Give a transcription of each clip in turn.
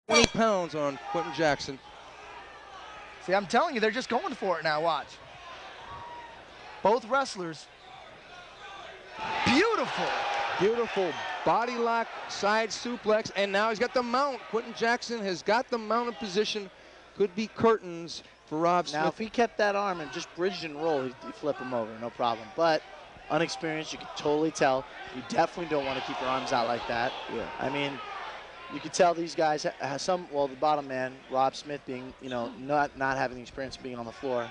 20 pounds on Quentin Jackson. See, I'm telling you, they're just going for it now, watch. Both wrestlers. Beautiful. Beautiful body lock, side suplex, and now he's got the mount. Quentin Jackson has got the mount in position. Could be curtains for Rob Smith. Now, if he kept that arm and just bridged and rolled, he'd flip him over, no problem. But unexperienced, you could totally tell. You definitely don't want to keep your arms out like that. Yeah. I mean, you could tell these guys have well, the bottom man, Rob Smith, being, not having the experience of being on the floor.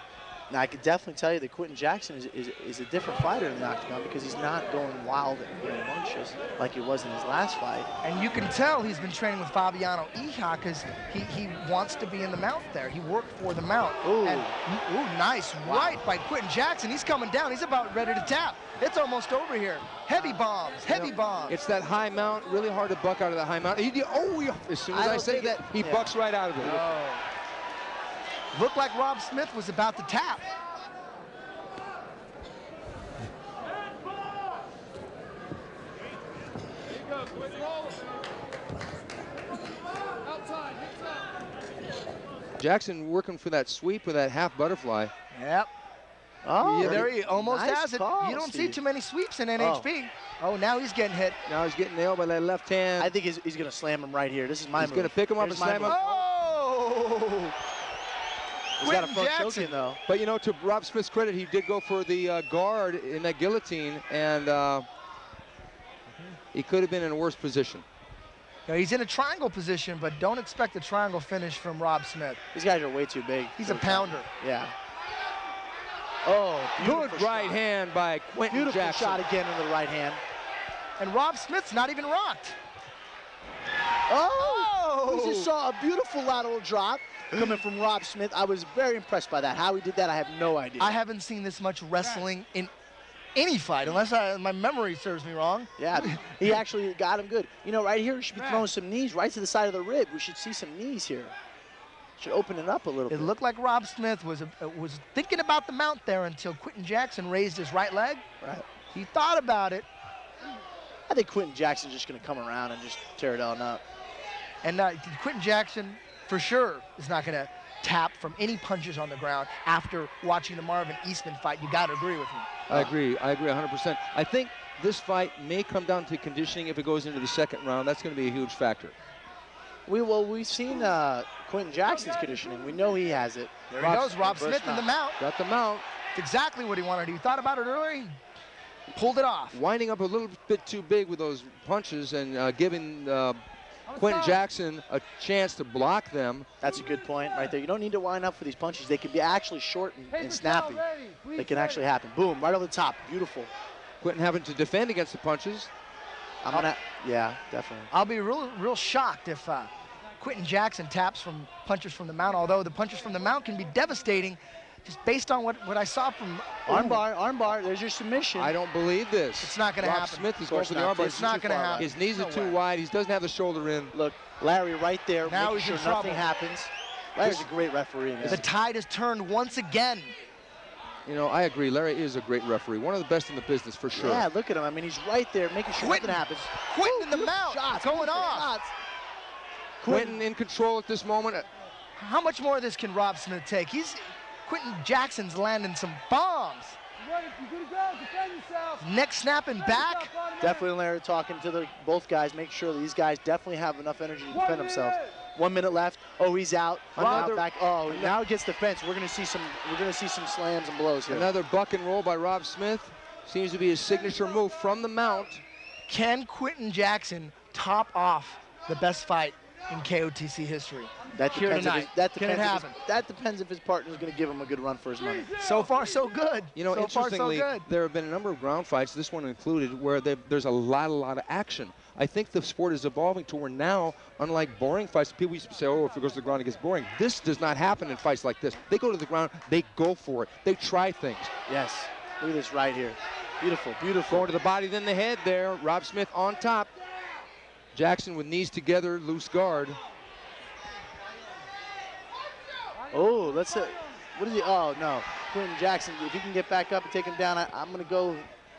Now, I could definitely tell you that Quentin Jackson is a different fighter in the octagon because he's not going wild and rambunctious like he was in his last fight. And you can tell he's been training with Fabiano Iha because he wants to be in the mount there. He worked for the mount. Ooh. And, nice right by Quentin Jackson. He's coming down. He's about ready to tap. It's almost over here. Heavy bombs, heavy bombs. It's that high mount, really hard to buck out of that high mount. As soon as I say that, he bucks right out of it. Oh. Looked like Rob Smith was about to tap. Jackson working for that sweep with that half butterfly. Yep. Oh, yeah, there he almost nice has it. call, You don't Steve. see too many sweeps in NHP. Oh, now he's getting hit. Now he's getting nailed by that left hand. I think he's going to slam him right here. This is my move. He's going to pick him up Here's and my slam him. move. Oh! He's got a front Jackson. choke in, though. But, to Rob Smith's credit, he did go for the guard in that guillotine, and he could have been in a worse position. Now, he's in a triangle position, but don't expect a triangle finish from Rob Smith. These guys are way too big. He's a pounder. Yeah. Oh, Good beautiful right shot. hand by Quentin Beautiful Jackson. shot again in the right hand. And Rob Smith's not even rocked. Oh! We just saw a beautiful lateral drop coming from Rob Smith. I was very impressed by that. How he did that, I have no idea. I haven't seen this much wrestling in any fight, unless my memory serves me wrong. Yeah, he actually got him good. Right here, we should be throwing some knees right to the side of the rib. We should see some knees here. Should open it up a little bit. It looked like Rob Smith was thinking about the mount there until Quentin Jackson raised his right leg. Right. He thought about it. I think Quentin Jackson's just going to come around and just tear it on up. And Quentin Jackson, for sure, is not going to tap from any punches on the ground after watching the Marvin Eastman fight. You got to agree with me. I agree 100%. I think this fight may come down to conditioning if it goes into the second round. That's going to be a huge factor. We've seen Quentin Jackson's conditioning. We know he has it. There he goes, Rob Smith in the mount. Got the mount. It's exactly what he wanted to do. He thought about it earlier. He pulled it off. Winding up a little bit too big with those punches and giving Quentin Jackson a chance to block them. That's a good point right there. You don't need to wind up for these punches. They can be actually short and snappy. They can actually happen. Boom, right over the top. Beautiful. Quentin having to defend against the punches. Yeah, definitely. I'll be real shocked if Quentin Jackson taps from punches from the mount, although the punches from the mount can be devastating just based on what I saw from... Armbar, there's your submission. I don't believe this. It's not going to happen. Rob Smith is going for the armbar. It's not going to happen. His knees are too wide. He doesn't have the shoulder in. Look, Larry right there, now making he's sure in nothing trouble. happens. Larry's a great referee, man. The tide has turned once again. I agree. Larry is a great referee. One of the best in the business, for sure. Yeah, look at him. I mean, he's right there making sure nothing happens. Quentin in the mount. Shots, going off. Quentin in control at this moment. How much more of this can Rob Smith take? Quentin Jackson's landing some bombs. Neck snapping back. Definitely Larry talking to both guys, make sure that these guys definitely have enough energy to defend themselves. 1 minute left. Oh, he's out. Now back. Oh, now it gets the fence. We're gonna see some slams and blows here. Another buck and roll by Rob Smith. Seems to be his signature move from the mount. Can Quentin Jackson top off the best fight in KOTC history? That here depends tonight. Can it happen? That depends if his partner's going to give him a good run for his money. So far, so good. So interestingly, far, so good. there have been a number of ground fights, this one included, where there's a lot of action. I think the sport is evolving to where now, unlike boring fights, people used to say, oh, if it goes to the ground, it gets boring. This does not happen in fights like this. They go to the ground, they go for it. They try things. Yes. Look at this right here. Beautiful, beautiful. Going to the body, then the head there. Rob Smith on top. Jackson with knees together, loose guard. Oh, what is he? Oh, no. Quentin Jackson, if he can get back up and take him down, I'm going to go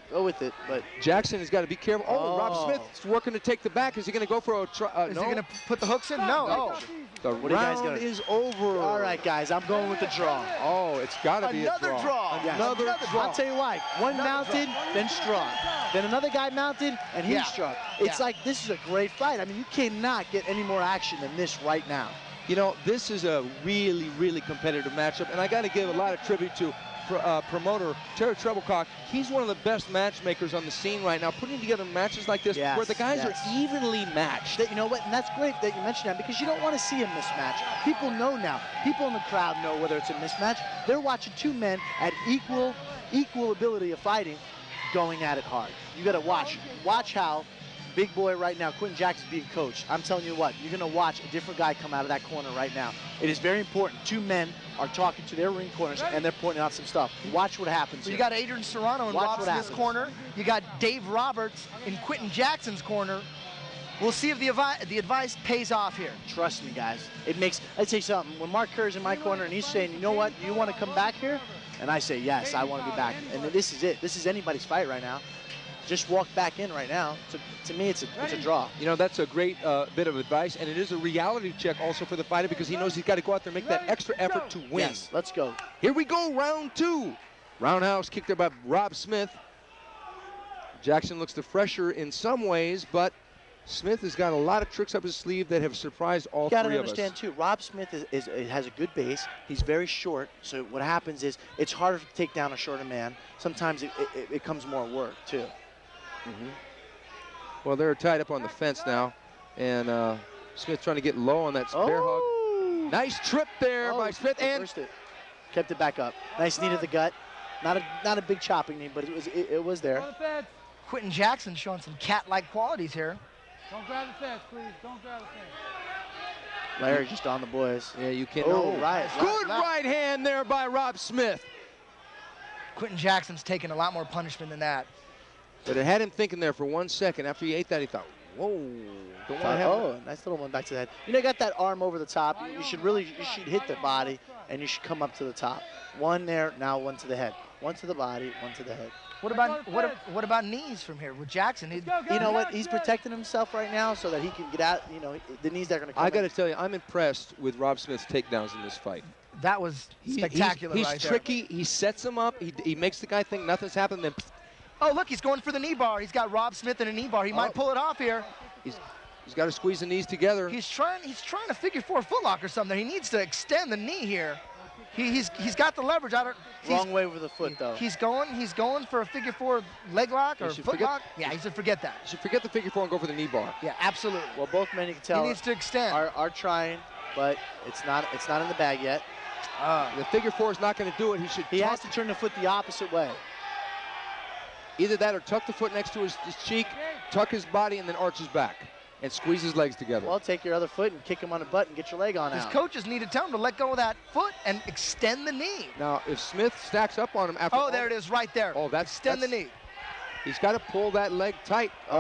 go with it, but Jackson has got to be careful. Oh, Rob Smith's working to take the back. Is he going to go for a try? Is No. he going to put the hooks in? No. Oh. The What are you guys round gonna- is over. all right, guys, I'm going with the draw. Oh, it's got to be a Another draw. draw. Yes. Another draw. I'll tell you why. One mounted, then struck. Then another guy mounted, and he Yeah. struck. It's Yeah. like, this is a great fight. I mean, you cannot get any more action than this right now. You know, this is a really, really competitive matchup, and I got to give a lot of tribute to promoter Terry Treblecock. He's one of the best matchmakers on the scene right now, putting together matches like this Yes, where the guys yes. are evenly matched. You know what? And that's great that you mentioned that, because you don't want to see a mismatch. People know now. People in the crowd know whether it's a mismatch. They're watching two men at equal ability of fighting, going at it hard. You got to watch how big boy right now, Quentin Jackson's being coached. I'm telling you what, you're going to watch a different guy come out of that corner right now. It is very important. Two men are talking to their ring corners, and they're pointing out some stuff. Watch what happens So you here. got Adrian Serrano in Watch Rob what Smith's happens. corner. You got Dave Roberts in Quentin Jackson's corner. We'll see if the advice pays off here. Trust me, guys. It makes, I'd say something. When Mark Kerr's in my corner and he's saying, you know what, you want to come back here? And I say, yes, I want to be back. And this is it. This is anybody's fight right now. Just walk back in right now. To me, it's a draw. You know, that's a great bit of advice, and it is a reality check also for the fighter, because he knows he's got to go out there and make that extra effort to win. Yes, let's go. Here we go, round two. Roundhouse kicked there by Rob Smith. Jackson looks the fresher in some ways, but Smith has got a lot of tricks up his sleeve that have surprised all You got to three of us. understand, too, Rob Smith has a good base. He's very short, so what happens is it's harder to take down a shorter man. Sometimes it becomes more work, too. Well, they're tied up on the fence now, and Smith trying to get low on that bear hug. Nice trip there by Smith, and reversed it. Kept it back up. Nice knee to the gut. Not a big chopping knee, but it was there. Quentin Jackson showing some cat-like qualities here. Don't grab the fence, please. Don't grab the fence. Larry just on the boys. yeah, you can. Oh, right. Good right hand there by Rob Smith. Quentin Jackson's taking a lot more punishment than that. But it had him thinking there for 1 second. After he ate that, he thought, whoa, don't want to have Oh, nice little one back to the head. You know, you got that arm over the top. You should hit the body, and you should come up to the top. One there, now one to the head. One to the body, one to the head. What about knees from here with Jackson? You know what? He's protecting himself right now so that he can get out. You know, the knees are going to come I got to in. tell you, I'm impressed with Rob Smith's takedowns in this fight. That was spectacular. He's right tricky. He sets him up. He makes the guy think nothing's happened. Then there. Oh, look, he's going for the knee bar. He's got Rob Smith in a knee bar. He might pull it off here. he's got to squeeze the knees together. He's trying to figure four footlock or something. He needs to extend the knee here. He's got the leverage. Wrong way with the foot, though. He's going for a figure four leg lock or should foot forget- lock. Yeah, he should forget that. You should forget the figure four and go for the knee bar. Yeah, absolutely. Well, both men, you can tell, He needs to extend. are trying, but it's not in the bag yet. The figure four is not going to do it. He has to turn the foot the opposite way. Either that or tuck the foot next to his cheek, tuck his body, and then arch his back and squeeze his legs together. Well, take your other foot and kick him on the butt and get your leg on His out. coaches need to tell him to let go of that foot and extend the knee. Now, if Smith stacks up on him after... Oh, there it is right there. Oh, extend the knee. He's got to pull that leg tight. He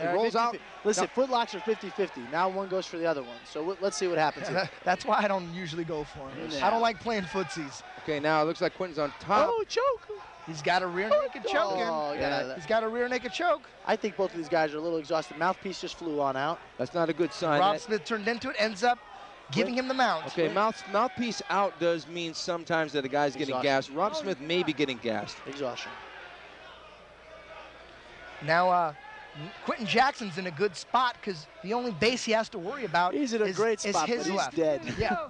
rolls out. Listen, foot locks are 50-50. Now one goes for the other one. So let's see what happens here. That's why I don't usually go for him. Yeah. I don't like playing footsies. Okay, now it looks like Quentin's on top. Oh, choke. He's got a rear naked choke in. Oh, get out of that. He's got a rear naked choke. I think both of these guys are a little exhausted. Mouthpiece just flew on out. That's not a good sign. Rob Smith turned into it, ends up giving him the mount. Okay, mouthpiece out does mean sometimes that a guy's getting Exhaustion. gassed. Rob Smith may be getting gassed. Exhaustion. Now, Quentin Jackson's in a good spot because the only base he has to worry about He's in a is, great is spot, his but he's left. dead. Yeah.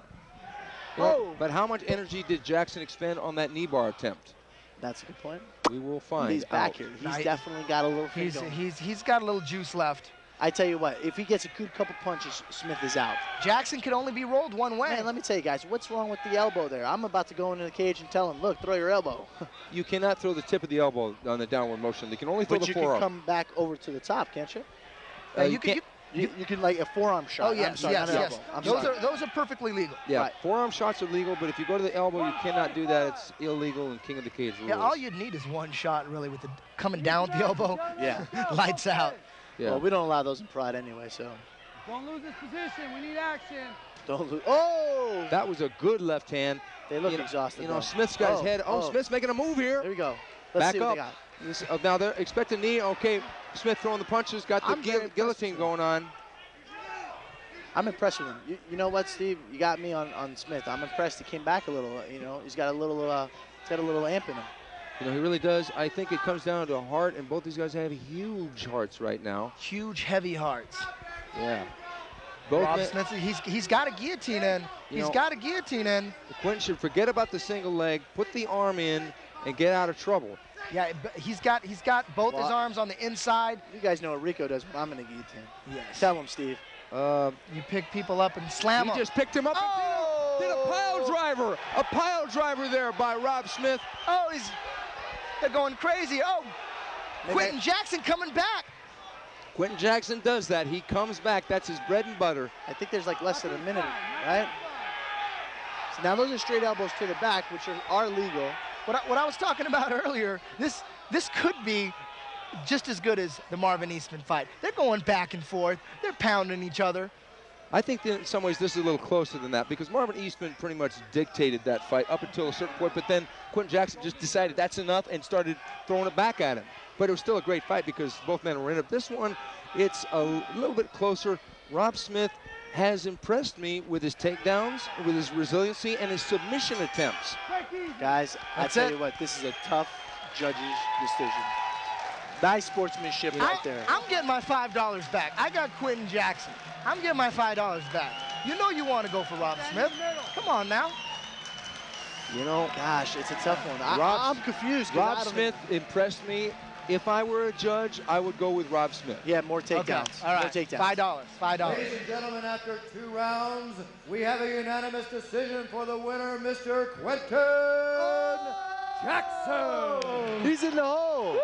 Well, but how much energy did Jackson expend on that knee bar attempt? That's a good point. We will find He's back out. here. He's Now, definitely got a little thing going. He's got a little juice left. I tell you what, if he gets a good couple punches, Smith is out. Jackson can only be rolled one way. Man, let me tell you guys, what's wrong with the elbow there? I'm about to go into the cage and tell him, look, throw your elbow. You cannot throw the tip of the elbow on the downward motion. They can only throw But the you forearm. can come back over to the top, can't you? You You can like a forearm shot. Oh, yes, I'm sorry, yes, not an yes. elbow. I'm sorry. Those are perfectly legal. Yeah, Right. forearm shots are legal, but if you go to the elbow, you cannot do that. It's illegal and King of the Cage rules. Yeah, all you'd need is one shot, really, with the coming down with the elbow. Yeah. Lights out. Yeah. Well, we don't allow those in Pride anyway, so Don't lose this position. We need action. don't lose. Oh! That was a good left hand. They look You know- exhausted. You know, though. Smith's got his head. Oh, Smith's making a move There here. we go. Let's Back see what up. they got. Now they're expecting knee. Okay, Smith throwing the punches, got the guillotine going on. I'm impressed with him. You know what, Steve? You got me on Smith. I'm impressed. He came back a little. You know, he's got a little amp in him. You know, he really does. I think it comes down to heart, and both these guys have huge hearts right now. Huge, heavy hearts. Yeah. Rob Smith, he's got a guillotine in. He's got a guillotine in. Quentin should forget about the single leg, put the arm in, and get out of trouble. Yeah, he's got both his arms on the inside. You guys know what Rico does when I'm in a guillotine. Yes. Tell him, Steve. You pick people up and slam them. He just picked him up and did a pile driver. A pile driver there by Rob Smith. Oh, they're going crazy. Oh, Quentin Jackson coming back. Quentin Jackson does that. He comes back. That's his bread and butter. I think there's like less than a minute, right? So now those are straight elbows to the back, which are legal. What I was talking about earlier, this could be just as good as the Marvin Eastman fight. They're going back and forth. They're pounding each other. I think that in some ways this is a little closer than that because Marvin Eastman pretty much dictated that fight up until a certain point, but then Quentin Jackson just decided that's enough and started throwing it back at him. But it was still a great fight because both men were in it. This one, it's a little bit closer. Rob Smith has impressed me with his takedowns, with his resiliency, and his submission attempts. Guys, I tell you what, this is a tough judge's decision. Nice sportsmanship right there. I'm getting my $5 back. I got Quentin Jackson. I'm getting my $5 back. You know you want to go for Rob Smith. Come on now. You know, gosh, it's a tough one. I'm confused. Rob Smith impressed me. If I were a judge, I would go with Rob Smith. Yeah, more takedowns. Okay. All right, more takedowns. $5. Ladies and gentlemen, after 2 rounds, we have a unanimous decision for the winner, Mr. Quentin Jackson. He's in the hole.